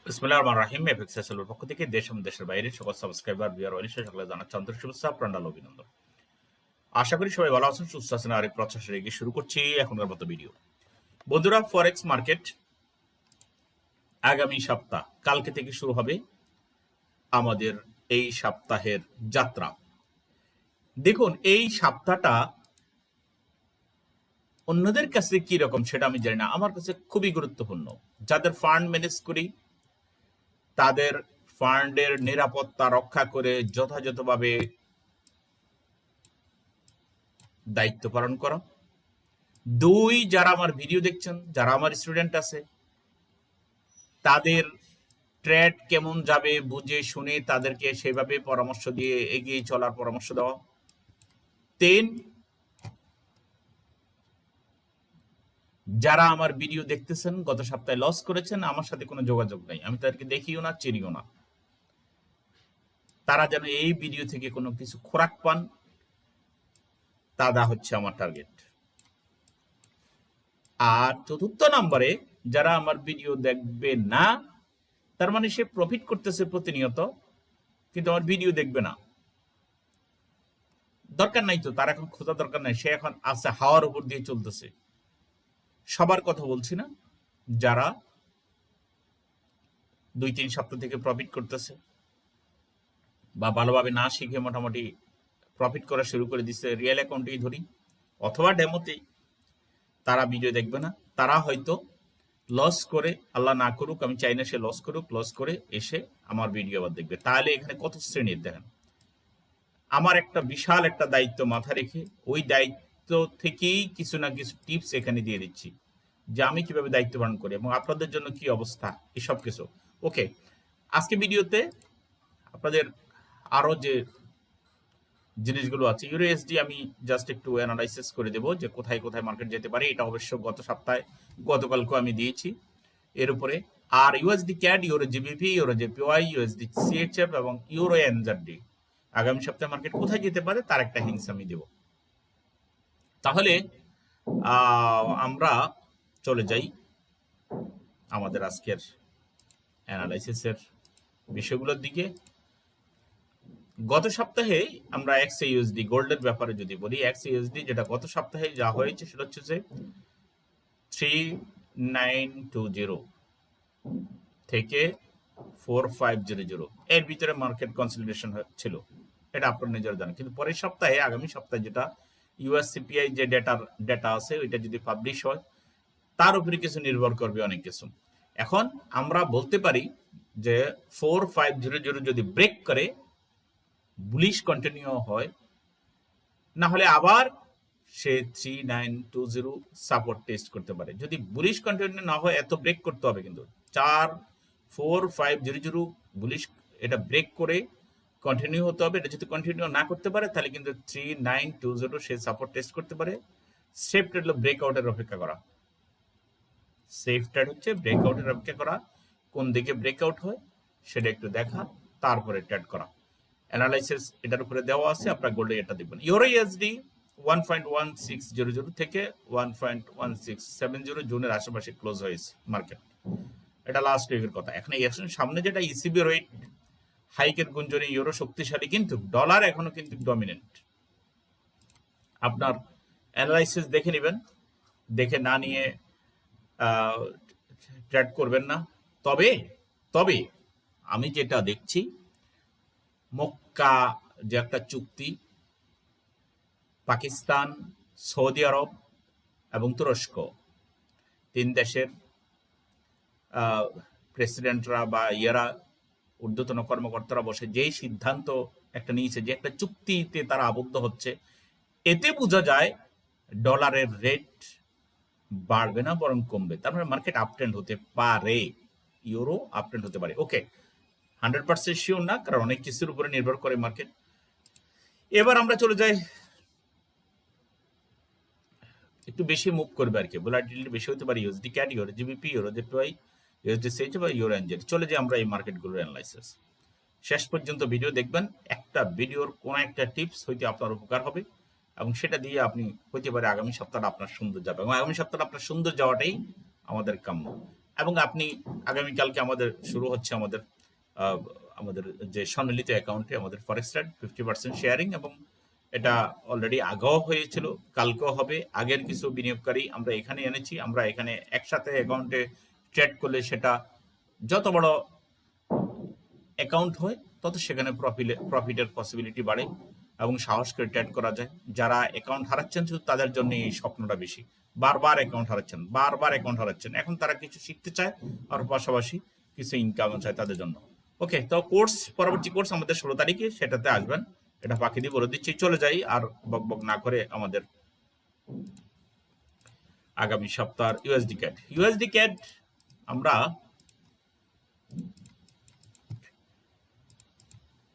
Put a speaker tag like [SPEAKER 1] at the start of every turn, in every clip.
[SPEAKER 1] বিসমিল্লাহির রহমানির রহিম। এফএক্স এর পক্ষ থেকে দেশ এবং দেশের বাইরে সকল সাবস্ক্রাইবার ভিউয়ার ওয়েলফেয়ার সকলে জানাচ্ছি আন্তরিক শুভেচ্ছা, প্রণাম, অভিনন্দন। আশা করি সবাই ভালো আছেন, সুস্থ আছেন। আরেক প্রচেষ্টা এগিয়ে শুরু করছি এখনকার মতো ভিডিও। বন্ধুরা, ফরেক্স মার্কেট আগামী সপ্তাহ কালকে থেকে শুরু হবে আমাদের এই সপ্তাহের যাত্রা। দেখুন, এই সপ্তাহটা অন্যদের কাছে কি রকম সেটা আমি জানি না, আমার কাছে খুবই গুরুত্বপূর্ণ। যাদের ফান্ড ম্যানেজ করি তাদের ফান্ডের নিরাপত্তা রক্ষা করে যথাযথভাবে দায়িত্ব পালন করা। দুই, যারা আমার ভিডিও দেখছেন, যারা আমার স্টুডেন্ট আছে, তাদের ট্রেড কেমন যাবে বুঝে শুনে তাদেরকে সেভাবে পরামর্শ দিয়ে এগিয়ে চলার পরামর্শ দেওয়া। তিন, যারা আমার ভিডিও দেখতেছেন গত সপ্তাহে লস করেছেন, আমার সাথে কোনো যোগাযোগ নাই, আমি তাদেরকে দেখিও না, চিনিও না, তারা যেন এই ভিডিও থেকে কোনো কিছু খোরাক পান, তা হচ্ছে আমার টার্গেট। আর চতুর্থ নম্বরে, যারা আমার ভিডিও দেখবে না, তার মানে সে প্রফিট করতেছে প্রতিনিয়ত, কিন্তু আমার ভিডিও দেখবে না। দরকার নাই তো, তার এখন খোঁজা দরকার নাই, সে এখন আছে হাওয়ার উপর দিয়ে চলতেছে। সবার কথা বলছি না, যারা 2-3 সপ্তাহ থেকে প্রফিট করতেছে বা ভালোভাবে না শিখে মোটামুটি প্রফিট করা শুরু করে দিচ্ছে, রিয়েল অ্যাকাউন্টেই ধরি অথবা ডেমোতেই, তারা ভিডিও দেখবে না। তারা হয়তো লস করে, আল্লাহ না করুক, আমি চাই না সে লস করুক, লস করে এসে আমার ভিডিও আবার দেখবে। তাহলে এখানে কত শ্রেণীর দেখেন। আমার একটা বিশাল একটা দায়িত্ব মাথা রেখে ওই দায়িত্ব থেকেই কিছু না কিছু টিপস এখানে দিয়ে দিচ্ছি, যে আমি কিভাবে দায়িত্ব পালন করি এবং আপনাদের জন্য কি অবস্থা, এসব কিছু। ওকে, আজকে ভিডিওতে আপনাদের আরো যে জিনিসগুলো আছে, ইউরোএসডি আমি জাস্ট একটু অ্যানালাইসিস করে দেবো যে কোথায় কোথায় মার্কেট যেতে পারে। এটা অবশ্য গত সপ্তাহে, গতকালকে আমি দিয়েছি এর উপরে। আর USD CAD, euro GBP, euro JPY, USD CHF এবং ইউরো এনজেডি আগামী সপ্তাহে মার্কেট কোথায় যেতে পারে তার একটা হিংস আমি দেব। তাহলে আমরা চলে যাই আমাদের আজকের অ্যানালাইসিসের বিষয়গুলোর দিকে। গত সপ্তাহে আমরা এক্সইউএসডি গোল্ডের ব্যাপারে যদি বলি, এক্সইউএসডি যেটা গত সপ্তাহে যা হয়েছে সেটা হচ্ছে যে 3920 থেকে 4500 এর ভিতরে মার্কেট কনসলিডেশন ছিল, এটা আপনার নিজের জানেন। কিন্তু পরের সপ্তাহে, আগামী সপ্তাহে যেটা ইউএসসিপিআই যে ডেটা আছে ওইটা যদি পাবলিশ হয়, তার উপরে কিছু নির্ভর করবে অনেক কিছু। এখন আমরা বলতে পারি যে 4500 যদি ব্রেক করে বুলিশ কন্টিনিউ হয়, না হলে আবার সে 3920 সাপোর্ট টেস্ট করতে পারে। যদি বুলিশ কন্টিনিউ না হয়, এত ব্রেক করতে হবে কিন্তু 4500 বুলিশ, এটা ব্রেক করে কন্টিনিউ হতে হবে। এটা যদি কন্টিনিউ না করতে পারে তাহলে কিন্তু 3920 সে সাপোর্ট টেস্ট করতে পারে। সেফ ট্রেড হলো ব্রেকআউটের অপেক্ষা করা। সেফ ট্রেড হচ্ছে ব্রেকআউটের অপেক্ষা করা। কোন দিকে ব্রেকআউট হয় সেটা একটু দেখা, তারপরে ট্রেড করা। অ্যানালাইসিস এটার উপরে দেওয়া আছে, আপনার গোল্ডে এটা দেখবেন। ইউরো ইউএসডি 1.1600 থেকে 1.1670 জুনের আশেপাশে ক্লোজ হয়েছে মার্কেট। এটা লাস্ট উইকের কথা। এখন এই সামনে যেটা ইসিবি রেট হাইকের গুঞ্জনে ইউরো শক্তিশালী, কিন্তু ডলার এখনো কিন্তু ডমিনেন্ট। আপনার অ্যানালাইসিস দেখে নেবেন, দেখে না নিয়ে ট্রেড করবেন না। তবে তবে আমি যেটা দেখছি, মক্কা যে একটা চুক্তি, পাকিস্তান, সৌদি আরব এবং তুরস্ক, 3 দেশের প্রেসিডেন্টরা বা ঊর্ধ্বতন কর্মকর্তারা বসে যেই সিদ্ধান্ত একটা নিয়েছে, যে একটা চুক্তিতে তারা আবদ্ধ হচ্ছে, এতে বোঝা যায় ডলারের রেট বাড়বে না, বরং কমবে। তার মানে মার্কেট আপট্রেন্ড হতে পারে, ইউরো আপট্রেন্ড হতে পারে। ওকে, 100% শিওর না, কারণ অনেক কিছুর উপরে নির্ভর করে মার্কেট। এবার আমরা চলে যাই, একটু বেশি মুভ করবে আর কি, ভোলাটিলিটি বেশি হতে পারে USD CAD, euro GBP, euro JPY, USD CHF বা ইউরো এনজেড। চলে যাই আমরা এই মার্কেটগুলোর অ্যানালাইসিস। শেষ পর্যন্ত ভিডিও দেখবেন, একটা ভিডিওর কোন একটা টিপস হইতে আপনার উপকার হবে এবং সেটা দিয়ে আপনি হইতে পারে আগামী সপ্তাহটা আপনার সুন্দর যাবে, এবং আগামী সপ্তাহটা আপনার সুন্দর যাওয়াটাই আমাদের কাম্য। এবং আপনি আগামীকালকে আমাদের শুরু হচ্ছে আমাদের আমাদের যে সম্মিলিত অ্যাকাউন্টে আমাদের ফরেক্স ট্রেড 50% শেয়ারিং, এবং এটা অলরেডি আগেও হয়েছিল, কালকেও হবে। আগের কিছু বিনিয়োগকারী আমরা এখানে এনেছি। আমরা এখানে একসাথে অ্যাকাউন্টে ট্রেড করলে সেটা যত বড় অ্যাকাউন্ট হয় তত সেখানে প্রফিটের পসিবিলিটি বাড়ে এবং সাহস করে ট্রেড করা যায়। যারা অ্যাকাউন্ট হারাচ্ছেন শুধু তাদের জন্য এই স্বপ্নটা বেশি। বারবার অ্যাকাউন্ট হারাচ্ছেন, এখন তারা কিছু শিখতে চায় আর পাশাপাশি কিছু ইনকাম চায় তাদের জন্য। ওকে, তো পরবর্তী কোর্স আমাদের 16 তারিখে, সেটাতে আসবেন। এটা ফাঁকি দিয়ে বলে দিচ্ছি। চলে যাই আর বক না করে আমাদের আগামী সপ্তাহ ইউএসডি ক্যাড আমরা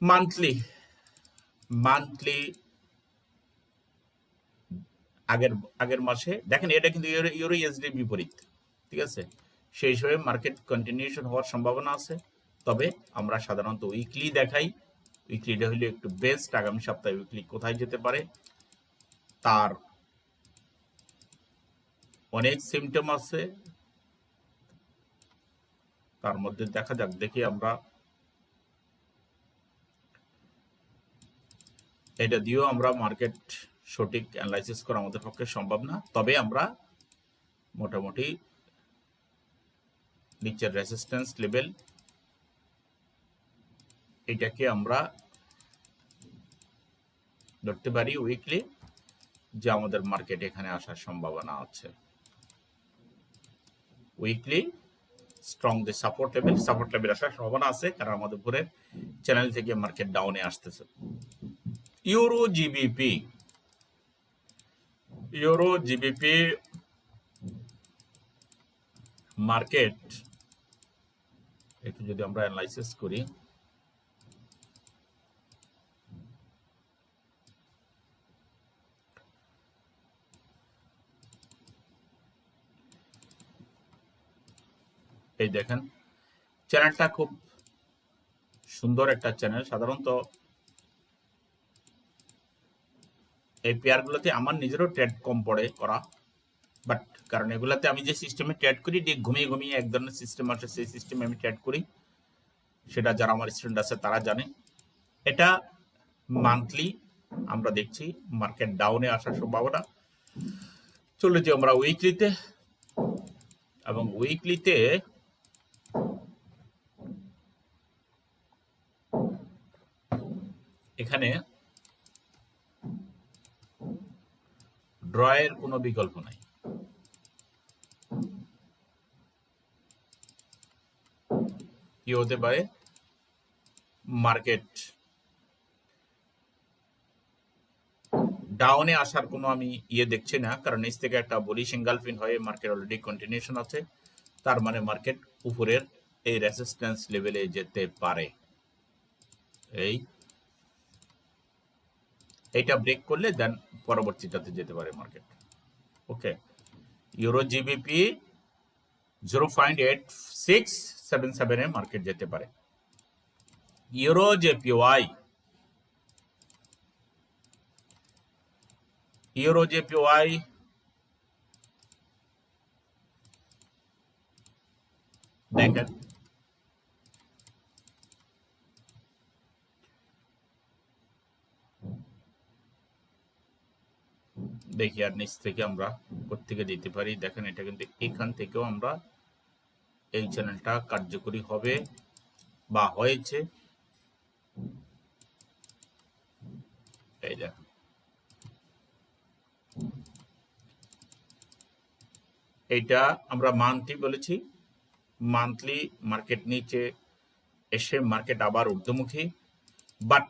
[SPEAKER 1] মান্থলি আগের মাসে দেখেন, এটা কিন্তু ইউরো ইউএসডি বিপরীত, ঠিক আছে। সেই হিসেবে মার্কেট কন্টিনিউশন হওয়ার সম্ভাবনা আছে। তবে আমরা সাধারণত উইকলি দেখাই। উইকলিটা হলে একটু বেস্ট। আগামী সপ্তাহে উইকলি কোথায় যেতে পারে তার অনেক সিমটম আছে, তার মধ্যে দেখা যাক। দেখি আমরা এটা দিয়েও আমরা মার্কেট সঠিক অ্যানালাইসিস করা আমাদের পক্ষে সম্ভব না। তবে আমরা মোটামুটি নিচের রেজিস্ট্যান্স লেভেল এটাকে আমরা ধরতে পারি উইকলি, যে আমাদের মার্কেট এখানে আসার সম্ভাবনা আছে। উইকলি স্ট্রং যে সাপোর্ট লেভেল আসার সম্ভাবনা আছে, কারণ আমাদের উপরের চ্যানেল থেকে মার্কেট ডাউনে আসতেছে। ইউরো জিবিপি মার্কেট একটু যদি আমরা অ্যানালাইসিস করি, এই দেখেন চ্যানেলটা খুব সুন্দর একটা চ্যানেল। সাধারণত এই পেয়ারগুলোতে আমার নিজেরও ট্রেড কম পড়ে করা, বাট কারণ এগুলাতে আমি যে সিস্টেমে ট্রেড করি, ঘুমিয়ে এক ধরনের সিস্টেম আছে, সেই সিস্টেমে আমি ট্রেড করি। সেটা যারা আমার স্টুডেন্ট আছে তারা জানে। এটা মান্থলি আমরা দেখছি মার্কেট ডাউনে আসার সম্ভাবনা। চলে যে আমরা উইকলিতে, এবং উইকলিতে এখানে ড্রয়ের কোনো বিকল্প নাই। কি হতে পারে, মার্কেট ডাউনে আসার কোনো আমি দেখছি না, কারণ নিচ থেকে একটা বুলিশ এনগালফিং হয়ে মার্কেট অলরেডি কন্টিনিউশন আছে। তার মানে মার্কেট উপরের এই রেজিস্ট্যান্স লেভেলে যেতে পারে। এইটা ব্রেক করলে দেন পরবর্তীটাতে যেতে পারে market. Okay, euro GBP 0.8677 a market যেতে পারে। ইউরো জেপিওয়াই দেখেন, দেখি আর নিচ থেকে আমরা কোত্থেকে দিতে পারি। দেখেন এটা কিন্তু এখান থেকেও আমরা এই চ্যানেলটা কার্যকরী হবে বা হয়েছে। এই দেখেন, এইটা আমরা মান্থলি বলেছি। মান্থলি মার্কেট নিচে এসে মার্কেট আবার ঊর্ধ্বমুখী, বাট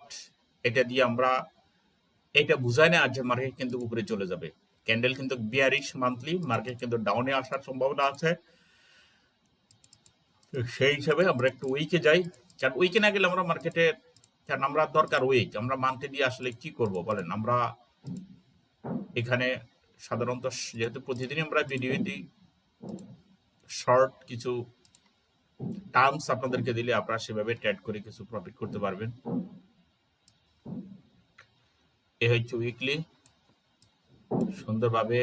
[SPEAKER 1] এটা দিয়ে আমরা এটা বুঝায় না যে মার্কেট কিন্তু উপরে চলে যাবে। ক্যান্ডেল কিন্তু বিয়ারিশ, মান্থলি মার্কেট কিন্তু ডাউনে আসার সম্ভাবনা আছে। সেই হিসাবে আমরা একটু উইকে যাই, কারণ উইকে না গেলে আমরা মার্কেটে, কারণ আমরা দরকার উইক। আমরা মান্থলি দিয়ে আসলে কি করব বলেন। আমরা এখানে সাধারণত যেহেতু প্রতিদিনই আমরা ভিডিও দিই, শর্ট কিছু টার্মস আপনাদেরকে দিলে আপনারা সেভাবে ট্রেড করে কিছু প্রফিট করতে পারবেন। এ হচ্ছে উইকলি। সুন্দরভাবে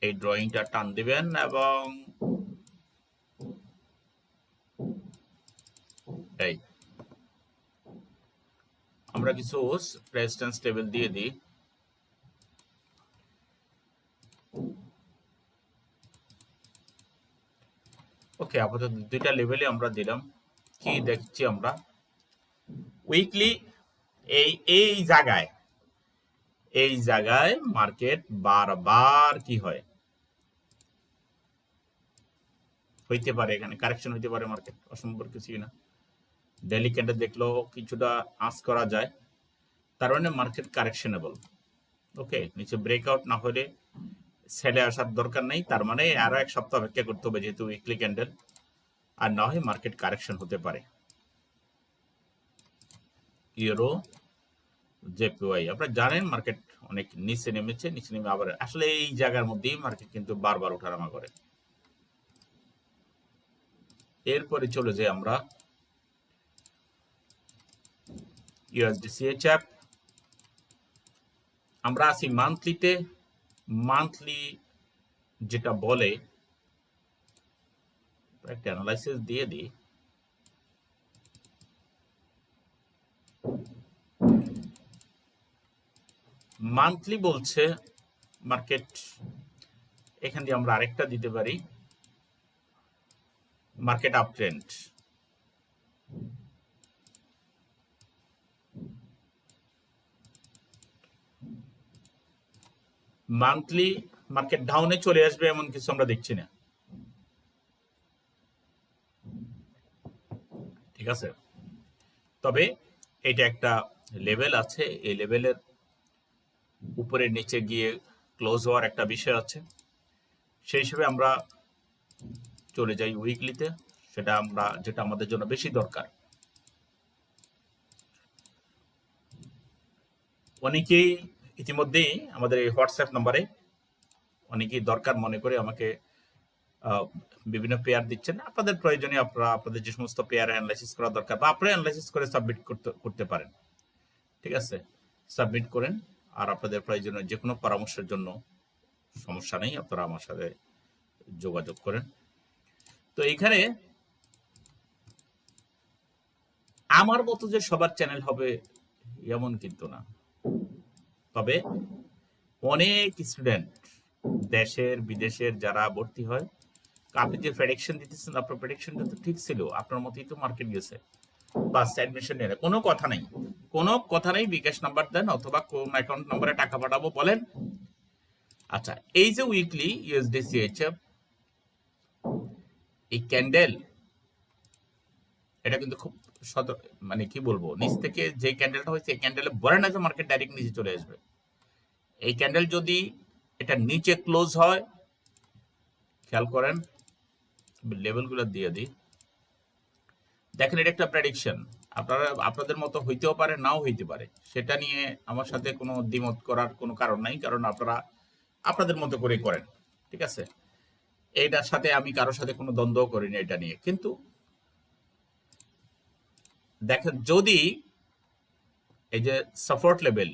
[SPEAKER 1] এই ড্রয়িংটা টান দিবেন এবং এটাই আমরা কিছু রেজিস্ট্যান্স লেভেল দিয়ে দিই। ওকে, আপাতত দুইটা লেভেলে আমরা দিলাম। কি দেখছি আমরা উইকলি এই জায়গায় মার্কেট বারবার কি হয় হইতে পারে, এখানে কারেকশন হইতে পারে, মার্কেট অসম্ভব কিছুই না। ডেইলি ক্যান্ডেল দেখলেও কিছুটা আঁচ করা যায়, তার মানে মার্কেট কারেকশনেবল। ওকে, নিচে ব্রেকআউট না হলে সেলে আসার দরকার নেই, তার মানে আরো এক সপ্তাহ অপেক্ষা করতে হবে যেহেতু উইকলি ক্যান্ডেল, আর না হয় মার্কেট কারেকশন হতে পারে। ইউরো জেপিওয়াই আপনারা জানেন মার্কেট অনেক নিচে নেমেছে, নিচে নেমে আবার আসলে এই জায়গার মধ্যেই মার্কেট কিন্তু বারবার ওঠানামা করে। এরপরে চলে যাই আমরা ইউএসডিসিএইচএফ। আমরা আছি মান্থলিতে। মান্থলি যেটা বলে একটা অ্যানালাইসিস দিয়ে দিই। মান্থলি বলছে মার্কেট, এখান দিয়ে আমরা আরেকটা দিতে পারি market up trend. Monthly market ডাউনে চলে আসবে এমন কিছু আমরা দেখছি না, ঠিক আছে। তবে এটা একটা লেভেল আছে, এই লেভেলের উপরে নিচে গিয়ে ক্লোজ হওয়ার একটা বিষয় আছে, সেই হিসেবে আমরা চলে যাই উইকলিতে। সেটা আমরা যেটা আমাদের জন্য বেশি দরকার। অনেকেই ইতিমধ্যেই আমাদের এই হোয়াটসঅ্যাপ নাম্বারে অনেকেই দরকার মনে করে আমাকে বিভিন্ন পেয়ার দিচ্ছেন। আপনাদের প্রয়োজনে আপনারা আপনাদের যে সমস্ত পেয়ার অ্যানালাইসিস করা দরকার বা আপনারা অ্যানালাইসিস করে সাবমিট করতে পারেন, ঠিক আছে। সাবমিট করেন, আর আপনাদের প্রয়োজনীয় যে কোনো পরামর্শের জন্য সমস্যা নেই, আপনারা আমার সাথে যোগাযোগ করেন। তো এইখানে আমার মতো যে সবার চ্যানেল হবে এমন কিন্তু না, তবে অনেক স্টুডেন্ট দেশের বিদেশের যারা ভর্তি হয়, আপনি যে প্রেডিকশন দিতেছেন আপনার প্রেডিকশনটা তো ঠিক ছিল, আপনার মতোই তো মার্কেট গেছে, বাস অ্যাডমিশন নিয়ে কোনো কথা নেই, কোনো কথা নেই। বিকাশ নাম্বার দেন অথবা কোন অ্যাকাউন্ট নাম্বারে টাকা পাঠাবো বলেন। আচ্ছা, এই যে উইকলি ইউএসডিসিএইচএফ এই ক্যান্ডেল, এটা কিন্তু খুব মানে কি বলবো, নিচ থেকে যে ক্যান্ডেলটা হয়েছে এই ক্যান্ডেলে বলে না যে মার্কেট ডাইরেক্ট নিচে চলে আসবে। এই ক্যান্ডেল যদি এটা নিচে ক্লোজ হয়, খেয়াল করেন লেভেলগুলো দিয়ে দিই, দেখেন এটা একটা প্রেডিকশন। আপনারা আপনাদের মতো হইতেও পারে, নাও হইতে পারে, সেটা নিয়ে আমার সাথে কোনো দ্বিমত করার কোনো কারণ নাই, কারণ আপনারা আপনাদের মতো করে করেন, ঠিক আছে। এইটার সাথে আমি কারোর সাথে কোনো দ্বন্দ্ব করিনি এটা নিয়ে। কিন্তু দেখেন যদি এই যে সাপোর্ট লেভেল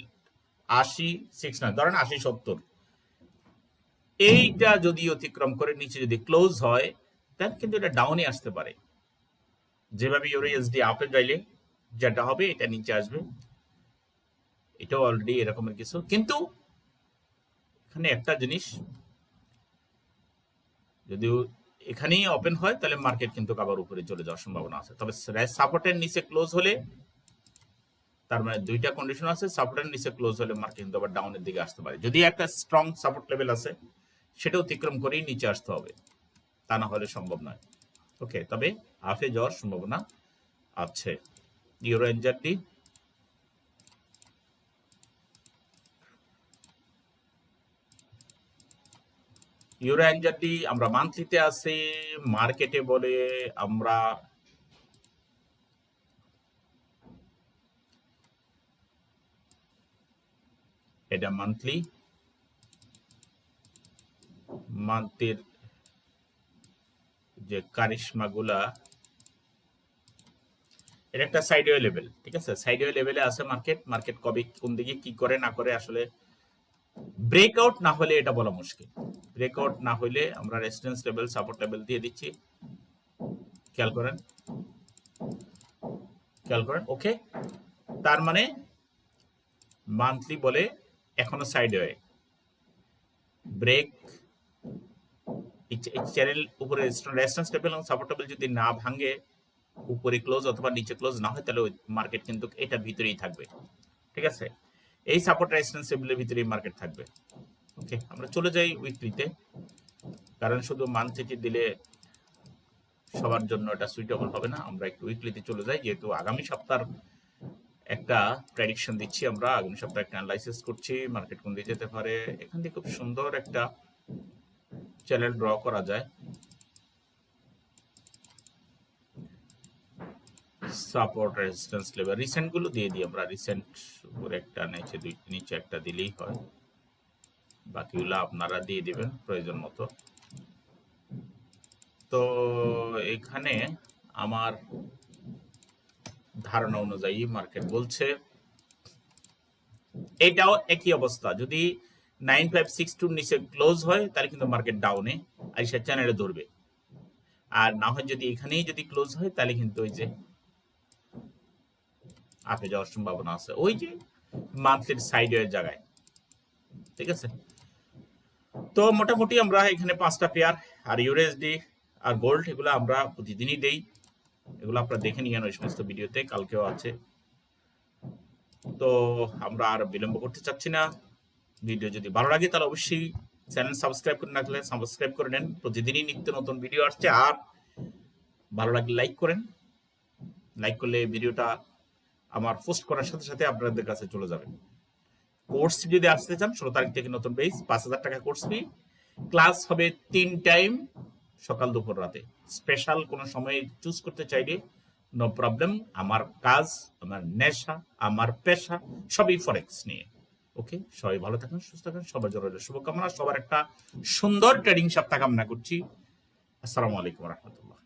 [SPEAKER 1] 80-69 ধরেন 80-70, এইটা যদি অতিক্রম করে নিচে যদি ক্লোজ হয়, তাহলে কিন্তু এটা ডাউনে আসতে পারে। যেভাবে ইউএসডি আপে যাইলে যেটা হবে এটা নিচে আসবে, এটাও অলরেডি এরকমের কিছু। কিন্তু এখানে একটা জিনিস, যদিও এখানেই ওপেন হয় তাহলে মার্কেট কিন্তু আবার উপরে চলে যাওয়ার সম্ভাবনা আছে। তবে সাপোর্টের নিচে ক্লোজ হলে, তার মানে দুইটা কন্ডিশন আছে, সাপোর্টের নিচে ক্লোজ হলে মার্কেট কিন্তু আবার ডাউনের দিকে আসতে পারে। যদি একটা স্ট্রং সাপোর্ট লেভেল আছে সেটা অতিক্রম করেই নিচে আসতে হবে, তা না হলে সম্ভব নয়। ওকে, তবে হাফে যাওয়ার সম্ভাবনা আছে। ইউরো এনজারডি, ইউরো এনজারডি আমরা মান্থলিতে আছি, মার্কেটে বলে আমরা এটা মান্থলি, মান্থের যে কারিশমা গুলা, এটা একটা সাইডওয়ে লেভেল, ঠিক আছে। সাইডওয়ে লেভেলে আছে মার্কেট। মার্কেট কবে কোন দিকে কি করে না করে আসলে ব্রেকআউট না হলে এটা বলা মুশকিল। ব্রেকআউট না হলে আমরা রেজিস্ট্যান্স লেভেল সাপোর্ট লেভেল দিয়ে দিচ্ছি, খেয়াল করেন। খেয়াল করেন, ওকে। তার মানে মান্থলি বলে এখনো সাইডে ব্রেক, চ্যানেল উপরে রেজিস্ট্যান্স লেভেল এবং সাপোর্ট লেভেল যদি না ভাঙে, উপরে ক্লোজ অথবা নিচে ক্লোজ না হয়, তাহলে ওই মার্কেট কিন্তু এটার ভিতরেই থাকবে। ঠিক আছে, এই সাপোর্ট রেজিস্ট্যান্স লেভেলের ভিতরেই মার্কেট থাকবে। ওকে, আমরা চলে যাই উইকলিতে, কারণ শুধু মান্থলিতে দিলে সবার জন্য এটা সুইটেবল হবে না। আমরা একটু উইকলিতে চলে যাই, যেহেতু আগামী সপ্তাহের একটা প্রেডিকশন দিচ্ছি, আমরা আগামী সপ্তাহে একটা অ্যানালাইসিস করছি মার্কেট কোন দিকে যেতে পারে। এখান থেকে খুব সুন্দর একটা চ্যানেল ড্র করা যায়। সাপোর্ট রেজিস্ট্যান্স লেভেল রিসেন্ট গুলো দিয়ে দিই আমরা। রিসেন্ট উপরে একটা, নিচে একটা দিলেই হয়, বাকিগুলো আপনারা দিয়ে দিবেন প্রয়োজন মতো। তো এখানে আমার ধারণা অনুযায়ী মার্কেট বলছে এটাও একই অবস্থা, যদি 9562 নিচে ক্লোজ হয় তাহলে কিন্তু মার্কেট ডাউনে আর সে চ্যানেলে ধরবে, আর না হয় যদি এখানেই যদি ক্লোজ হয় তাহলে কিন্তু ওই যে আপে যাওয়ার সম্ভাবনা আছে, ওই যে মান্থলির সাইডের জায়গায়। ঠিক আছে, তো মোটামুটি আমরা এখানে 5টা পেয়ার আর ইউএসডি আর গোল্ড, এগুলো আমরা প্রতিদিনই দেই, এগুলো আপনারা দেখে নিয়েন ওই সমস্ত ভিডিওতে, কালকেও আছে। তো আমরা আর বিলম্ব করতে চাচ্ছি না। ভিডিও যদি ভালো লাগে তাহলে অবশ্যই চ্যানেল সাবস্ক্রাইব করে রাখলে সাবস্ক্রাইব করে নেন, প্রতিদিনই নিত্য নতুন ভিডিও আসছে। আর ভালো লাগলে লাইক করেন, লাইক করলে ভিডিওটা আমার পোস্ট করার সাথে সাথে আপনাদের কাছে চলে যাবে। কোর্স যদি আসতে চান 16 তারিখ থেকে নতুন বেস, 5000 টাকা কোর্স ফি, ক্লাস হবে 3 টাইম, সকাল দুপুর রাতে। স্পেশাল কোনো সময় চুজ করতে চাইলে নো প্রবলেম। আমার কাজ, আমার নেশা, আমার পেশা সবই ফরেক্স নিয়ে। ওকে, সবাই ভালো থাকুন, সুস্থ থাকুন, সবার জন্য শুভকামনা, সবার একটা সুন্দর ট্রেডিং সপ্তাহ কামনা করছি। আসসালামু আলাইকুম রহমতুল্লাহ।